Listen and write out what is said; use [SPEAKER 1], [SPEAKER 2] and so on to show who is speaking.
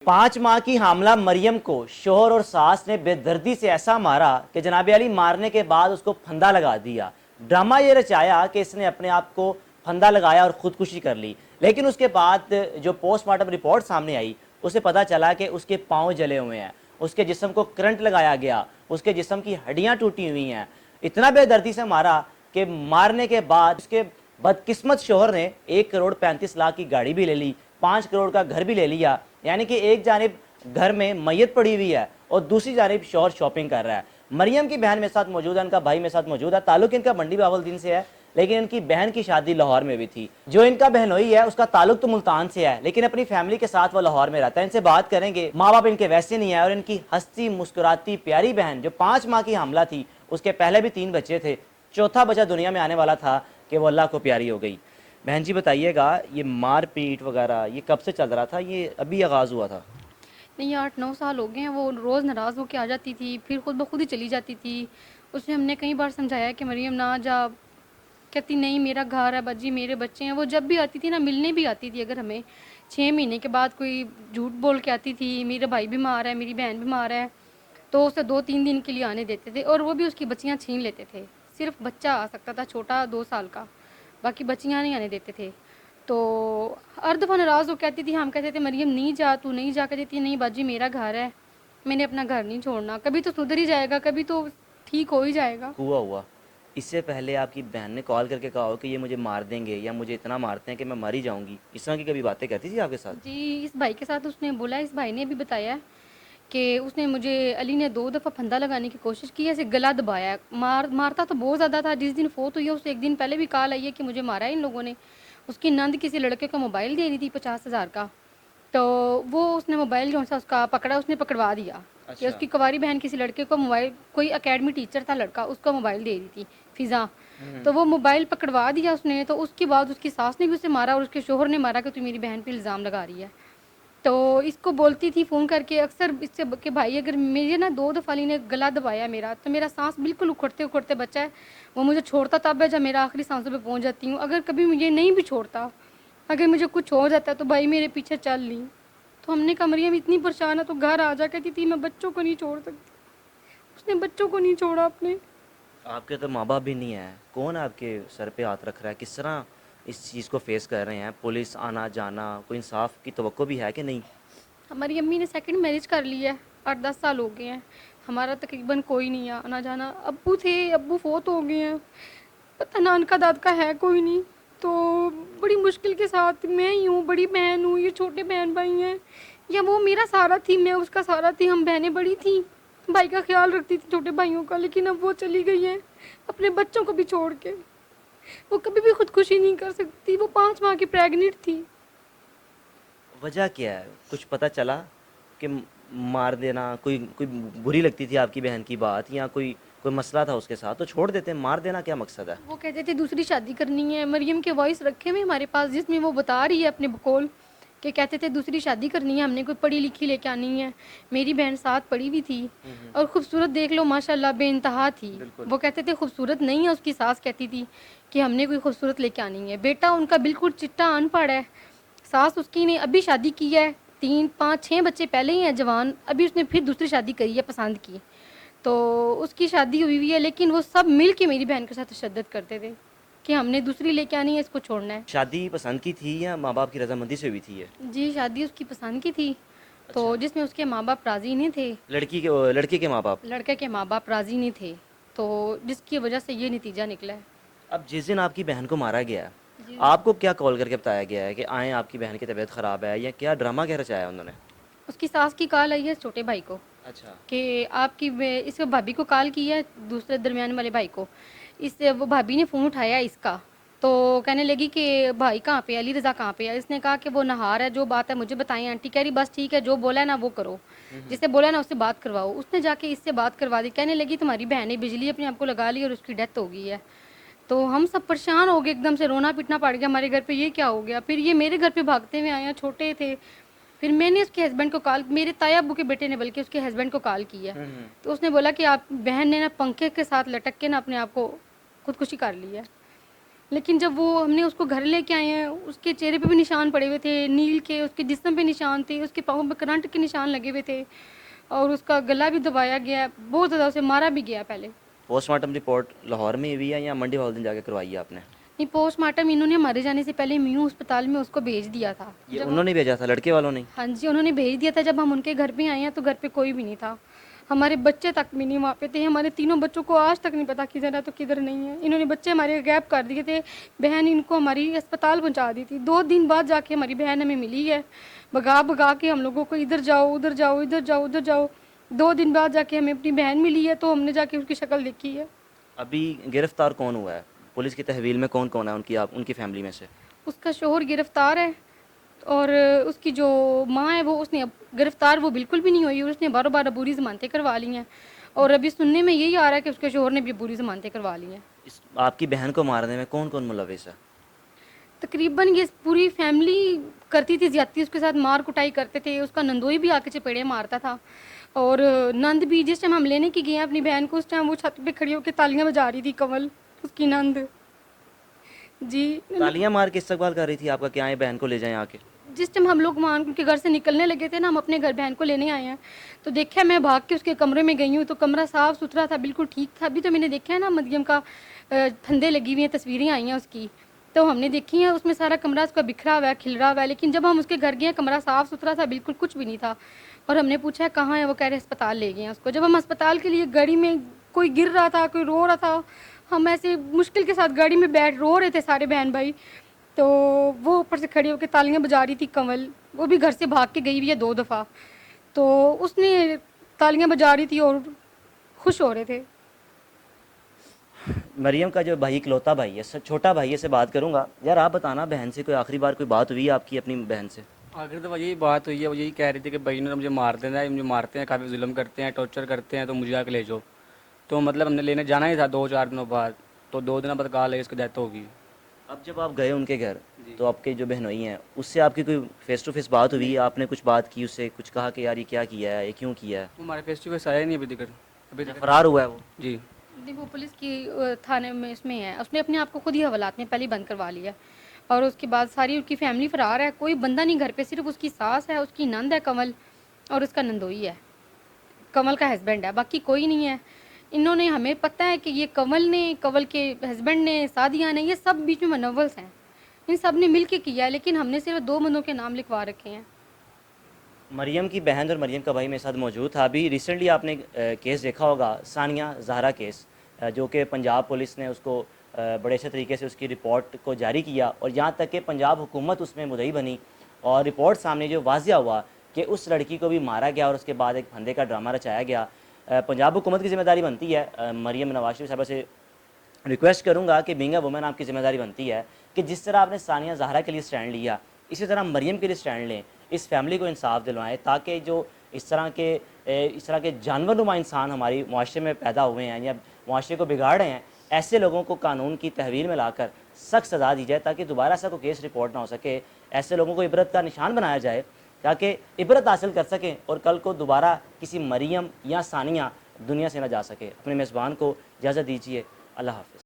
[SPEAKER 1] 5 माह की हामला मरियम को शोहर और सास ने बेदर्दी से ऐसा मारा कि जनाब अली मारने के बाद उसको फंदा लगा दिया। ड्रामा ये रचाया कि इसने अपने आप को फंदा लगाया और खुदकुशी कर ली, लेकिन उसके बाद जो पोस्टमार्टम रिपोर्ट सामने आई उसे पता चला कि उसके पाँव जले हुए हैं, उसके जिस्म को करंट लगाया गया, उसके जिस्म की हड्डियाँ टूटी हुई हैं। इतना बेदर्दी से मारा कि मारने के बाद उसके बदकिस्मत शोहर ने 1 करोड़ 35 लाख की गाड़ी भी ले ली, 5 करोड़ का घर भी ले लिया। यानी कि एक जानिब घर में मैयत पड़ी हुई है और दूसरी जानिब शोहर शॉपिंग कर रहा है। मरियम की बहन मेरे साथ मौजूद है, इनका भाई मेरे साथ मौजूद है। ताल्लुक इनका मंडी बावलदीन से है, लेकिन इनकी बहन की शादी लाहौर में भी थी। जो इनका बहनोई है उसका ताल्लुक तो मुल्तान से है, लेकिन अपनी फैमिली के साथ वो लाहौर में रहता है। इनसे बात करेंगे। माँ बाप इनके वैसे नहीं है और इनकी हंसती मुस्कुराती प्यारी बहन जो 5 माह की हमला थी, उसके पहले भी 3 बच्चे थे, चौथा बच्चा दुनिया में आने वाला था कि वो अल्लाह को प्यारी हो गई। बहन जी बताइएगा, ये मार पीट वगैरह ये कब से चल रहा था? ये अभी आगाज़ हुआ था?
[SPEAKER 2] नहीं, 8-9 साल हो गए हैं। वो रोज़ नाराज़ होके आ जाती थी, फिर खुद ब खुद ही चली जाती थी। उसे हमने कई बार समझाया कि मरियम ना जा, कहती नहीं मेरा घर है बाजी, मेरे बच्चे हैं। वो जब भी आती थी ना, मिलने भी आती थी। अगर हमें 6 महीने के बाद कोई झूठ बोल के आती थी, मेरा भाई बीमार है, मेरी बहन बीमार है, तो उसे 2-3 दिन के लिए आने देते थे और वो भी उसकी बच्चियाँ छीन लेते थे। सिर्फ बच्चा आ सकता था छोटा 2 साल का, बाकी बच्चियाँ नहीं आने देते थे। तो हर दफ़ा नाराज़ हो कहती थी, हम कहते थे मरियम नहीं जा, तू नहीं जा। कहती थी नहीं बाजी मेरा घर है, मैंने अपना घर नहीं छोड़ना। कभी तो सुधर ही जाएगा, कभी तो ठीक हो ही जाएगा।
[SPEAKER 1] हुआ इससे पहले आपकी बहन ने कॉल करके कहा हो कि ये मुझे मार देंगे या मुझे इतना मारते हैं कि मैं मर ही जाऊंगी, इस तरह की कभी बातें कहती थी आपके साथ?
[SPEAKER 2] जी, इस भाई के साथ उसने बोला, इस भाई ने भी बताया कि उसने मुझे अली ने 2 दफ़ा फंदा लगाने की कोशिश की है, ऐसे गला दबाया। मारता तो बहुत ज़्यादा था। जिस दिन फ़ौत हुई है उससे 1 दिन पहले भी कॉल आई है कि मुझे मारा है इन लोगों ने। उसकी नंद किसी लड़के को मोबाइल दे रही थी 50,000 का, तो वो उसने मोबाइल जो सा उसका पकड़ा, उसने पकड़वा दिया कि
[SPEAKER 1] अच्छा।
[SPEAKER 2] उसकी कुंवारी बहन किसी लड़के को मोबाइल, कोई अकेडमी टीचर था लड़का, उसको मोबाइल दे रही थी फ़िज़ा। तो वो मोबाइल पकड़वा दिया उसने। तो उसके बाद उसकी सास ने भी उसे मारा और उसके शोहर ने मारा कि तू मेरी बहन पे इल्ज़ाम लगा रही है। तो इसको बोलती थी फ़ोन करके अक्सर इससे कि भाई अगर मेरे ना 2 दफ़ा अली ने गला दबाया मेरा, तो मेरा साँस बिल्कुल उखड़ते-उखड़ते बचा है। वो मुझे छोड़ता तब है जब मेरा आखिरी साँसों पे पहुँच जाती हूँ। अगर कभी मुझे नहीं भी छोड़ता, अगर मुझे कुछ हो जाता है तो भाई मेरे पीछे चल ली। तो हमने कहा मरियम इतनी परेशान है तो घर आ जा। कहती थी मैं बच्चों को नहीं छोड़ सकती। उसने बच्चों को नहीं छोड़ा अपने।
[SPEAKER 1] आपके तो माँ बाप भी नहीं है, कौन आपके सर पे हाथ रख रहा है? किस तरह इस चीज़ को फेस कर रहे हैं? पुलिस आना जाना, कोई इंसाफ की तवक्को भी है कि नहीं?
[SPEAKER 2] हमारी अम्मी ने सेकंड मैरिज कर ली है, 8-10 साल हो गए हैं। हमारा तकरीबन कोई नहीं है आना जाना। अब्बू थे, अब्बू फोत हो गए हैं, पता नानका दादका है कोई नहीं। तो बड़ी मुश्किल के साथ मैं ही हूँ, बड़ी बहन हूँ, ये छोटे बहन भाई हैं। या वो मेरा सहारा थी, मैं उसका सहारा थी। हम बहनें बड़ी थी, भाई का ख्याल रखती थी छोटे भाइयों का, लेकिन अब वो चली गई है अपने बच्चों को भी छोड़ के। वो कभी भी खुदकुशी नहीं कर सकती। वो 5 माह की प्रेग्नेंट थी।
[SPEAKER 1] वजह क्या है, कुछ पता चला कि मार देना, कोई कोई बुरी लगती थी आपकी बहन की बात, या कोई कोई मसला था उसके साथ तो छोड़ देते? मार देना क्या मकसद है?
[SPEAKER 2] वो कहते थे दूसरी शादी करनी है। मरियम के वॉइस रखे हुए हमारे पास जिसमें वो बता रही है अपने बकौल कि कहते थे दूसरी शादी करनी है, हमने कोई पढ़ी लिखी लेके आनी है। मेरी बहन साथ पढ़ी हुई थी और खूबसूरत देख लो माशाल्लाह बेइंतहा थी।
[SPEAKER 1] बिल्कुल।
[SPEAKER 2] वो कहते थे खूबसूरत नहीं है, उसकी सास कहती थी कि हमने कोई खूबसूरत लेके आनी है। बेटा उनका बिल्कुल चिट्टा अनपढ़ है। सास उसकी ने अभी शादी की है, 3-5-6 बच्चे पहले ही हैं जवान। अभी उसने फिर दूसरी शादी करी है, पसंद की। तो उसकी शादी हुई हुई है, लेकिन वो सब मिल के मेरी बहन के साथ तशद्दुद करते थे कि हमने दूसरी लेके आनी है, इसको छोड़ना है।
[SPEAKER 1] शादी पसंद की थी या माँ बाप की रजामंदी से हुई थी ये?
[SPEAKER 2] जी, शादी उसकी पसंद की थी,
[SPEAKER 1] अच्छा।
[SPEAKER 2] तो जिसमें उसके माँ बाप राज़ी नहीं थे।
[SPEAKER 1] लड़के के माँ बाप?
[SPEAKER 2] लड़के के माँ बाप राज़ी नहीं थे, तो जिसकी वजह से ये नतीजा निकला है।
[SPEAKER 1] अब जिस दिन आपकी बहन को मारा गया,
[SPEAKER 2] जी,
[SPEAKER 1] आपको क्या कॉल करके बताया गया है कि आएँ आपकी बहन की तबीयत ख़राब है, या क्या ड्रामा क्या रचाया है उन्होंने?
[SPEAKER 2] उसकी सास की कॉल आई है छोटे भाई को
[SPEAKER 1] अच्छा।
[SPEAKER 2] कि आपकी इसको भाभी को कॉल की है, दूसरे दरमियान वाले भाई को। इससे वो भाभी ने फ़ोन उठाया इसका, तो कहने लगी कि भाई कहाँ पे है, अली रज़ा कहाँ पे है। इसने कहा कि वो नहार है, जो बात है मुझे बताएं। आंटी कह रही बस ठीक है, जो बोला है ना वो करो, जिससे बोला है ना उससे बात करवाओ। उसने जाके इससे बात करवा दी। कहने लगी तुम्हारी बहन ने बिजली अपने आप को लगा ली और उसकी डेथ हो गई है। तो हम सब परेशान हो गए, एकदम से रोना पीटना पड़ गया हमारे घर पे, ये क्या हो गया। फिर ये मेरे घर पे भागते हुए आए हैं, छोटे थे। फिर मैंने उसके हस्बैंड को कॉल, मेरे ताया अब्बू के बेटे ने बल्कि उसके हस्बैंड को कॉल की है। तो उसने बोला कि आप बहन ने ना पंखे के साथ लटक के ना अपने आप को खुदकुशी कर ली है। लेकिन जब वो हमने उसको घर लेके आए हैं, उसके चेहरे पे भी निशान पड़े हुए थे नील के, उसके जिस्म पे निशान थे, उसके पाँव पे करंट के निशान लगे हुए थे और उसका गला भी दबाया गया है, बहुत ज़्यादा उसे मारा भी गया पहले।
[SPEAKER 1] पोस्टमार्टम रिपोर्ट लाहौर में हुई है या मंडी वाले दिन जाके करवाई है आपने?
[SPEAKER 2] नहीं, पोस्टमार्टम इन्होंने मारे जाने से पहले मीनू अस्पताल में उसको भेज दिया था।
[SPEAKER 1] ये
[SPEAKER 2] जब
[SPEAKER 1] उन्होंने भेजा था, लड़के वालों ने?
[SPEAKER 2] हाँ जी, उन्होंने भेज दिया था। जब हम उनके घर पे आए हैं तो घर पे कोई भी नहीं था, हमारे बच्चे तक भी नहीं वहाँ पे थे। हमारे तीनों बच्चों को आज तक नहीं पता किधर है तो किधर नहीं है। इन्होंने बच्चे हमारे गैप कर दिए थे। बहन इनको हमारी अस्पताल पहुँचा दी थी। 2 दिन बाद जाके हमारी बहन हमें मिली है, भगा भगा के हम लोगों को इधर जाओ उधर जाओ इधर जाओ उधर जाओ। 2 दिन बाद जाके हमें अपनी बहन मिली है तो हमने जाके उसकी शक्ल देखी है।
[SPEAKER 1] अभी गिरफ्तार कौन हुआ है पुलिस की तहवील में? कौन कौन है उनकी, आप उनकी फैमिली में से?
[SPEAKER 2] उसका शोहर गिरफ्तार है और उसकी जो माँ है वो उसने अब गिरफ्तार वो बिल्कुल भी नहीं हुई और उसने बारों बार बुरी ज़मानतें करवा ली हैं। और अभी सुनने में यही आ रहा है कि उसके शोहर ने भी बुरी ज़मानतें करवा ली हैं।
[SPEAKER 1] इस आपकी बहन को मारने में कौन कौन मुलविस है?
[SPEAKER 2] तकरीबन ये पूरी फैमिली करती थी ज़्यादती, उसके साथ मार कुटाई करते थे। उसका नंदोई भी आके चपेड़े मारता था और नंद भी, जिस टाइम हम लेने की गए हैं अपनी बहन को, उस टाइम वो छत पे खड़ी होकर तालियां बजा रही थी, कमल उसकी नंद जी।
[SPEAKER 1] तालियां मार के इस्तकबाल कर रही थी आपका कि आए बहन को ले जाएं आके?
[SPEAKER 2] जिस टाइम हम लोग वहाँ उनके घर से निकलने लगे थे ना, हम अपने घर बहन को लेने आए हैं, तो देखा मैं भाग के उसके कमरे में गई हूँ तो कमरा साफ़ सुथरा था, बिल्कुल ठीक था। अभी तो मैंने देखा है ना, मरियम का फंदे लगी हुई हैं, तस्वीरें आई हैं उसकी, तो हमने देखी हैं। उसमें सारा कमरा उसका बिखरा हुआ है, खिलरा हुआ है। लेकिन जब हम उसके घर गए, कमरा साफ़ सुथरा था, बिल्कुल कुछ भी नहीं था। और हमने पूछा है कहाँ है, वो कह रहे अस्पताल ले गए हैं उसको। जब हम अस्पताल के लिए गाड़ी में, कोई गिर रहा था, कोई रो रहा था, हम ऐसे मुश्किल के साथ गाड़ी में बैठ रो रहे थे सारे बहन भाई, तो वो ऊपर से खड़ी होकर तालियां बजा रही थी कमल। वो भी घर से भाग के गई हुई है 2 दफ़ा, तो उसने तालियां बजा रही थी और खुश हो रहे थे।
[SPEAKER 1] मरियम का जो भाई, इकलौता भाई है, छोटा भाई है, से बात करूंगा। यार आप बताना, बहन से कोई आखिरी बार कोई बात हुई है आपकी अपनी बहन से?
[SPEAKER 3] आखिर तो यही बात हुई है, वो यही कह रही थी कि भाई ने मुझे मार देना है, मुझे मारते हैं, काफ़ी जुल्म करते हैं, टॉर्चर करते हैं, तो मुझे आके ले जाओ। तो मतलब हमने लेने जाना ही था 2-4 दिनों बाद, तो 2 दिन बाद कॉल है इसकी डेथ होगी।
[SPEAKER 1] अब जब आप गए उनके घर तो आपके जो बहनोई हैं उससे आपकी कोई फेस टू फेस बात हुई? आपने कुछ बात की उससे, कुछ कहा कि यार ये क्या किया है, ये क्यों किया है?
[SPEAKER 3] वो हमारे फेस टू फेस आया ही नहीं अभी तक
[SPEAKER 1] फरार हुआ है वो?
[SPEAKER 3] जी।
[SPEAKER 2] देखो, पुलिस की थाने में इसमें है, उसने अपने आप को खुद ही हवालात में पहले ही बंद करवा लिया और उसके बाद सारी उसकी फैमिली फरार है। कोई बंदा नहीं घर पे, सिर्फ उसकी सास है, उसकी नंद है कमल और उसका नंदोई है, कमल का हस्बैंड है, बाकी कोई नहीं है। इन्होंने, हमें पता है कि ये कमल ने, कमल के हस्बैंड ने, सादिया ने, ये सब बीच में मनोवल्स हैं, इन सब ने मिल के किया है, लेकिन हमने सिर्फ 2 बंदों के नाम लिखवा रखे हैं।
[SPEAKER 1] मरियम की बहन और मरियम का भाई मेरे साथ मौजूद था। अभी रिसेंटली आपने केस देखा होगा, सानिया ज़हरा केस, जो कि पंजाब पुलिस ने उसको बड़े अच्छे तरीके से उसकी रिपोर्ट को जारी किया और यहाँ तक कि पंजाब हुकूमत उसमें मुद्दई बनी और रिपोर्ट सामने जो वाजिया हुआ कि उस लड़की को भी मारा गया और उसके बाद एक फंदे का ड्रामा रचाया गया। पंजाब हुकूमत की ज़िम्मेदारी बनती है, मरियम नवाज शरीफ साहबा से रिक्वेस्ट करूँगा कि बीइंग अ वुमेन आपकी ज़िम्मेदारी बनती है कि जिस तरह आपने सानिया ज़हरा के लिए स्टैंड लिया, इसी तरह मरियम के लिए स्टैंड लें, इस फैमिली को इंसाफ दिलवाएं, ताकि जो इस तरह के जानवरनुमा इंसान हमारी मुआशरे में पैदा हुए हैं या मुआशरे को बिगाड़ रहे हैं, ऐसे लोगों को कानून की तहवील में लाकर सख्त सज़ा दी जाए ताकि दोबारा ऐसा कोई केस रिपोर्ट ना हो सके। ऐसे लोगों को इबरत का निशान बनाया जाए ताकि इबरत हासिल कर सकें और कल को दोबारा किसी मरियम या सानिया दुनिया से ना जा सके। अपने मेज़बान को इजाज़त दीजिए। अल्लाह हाफ़िज़।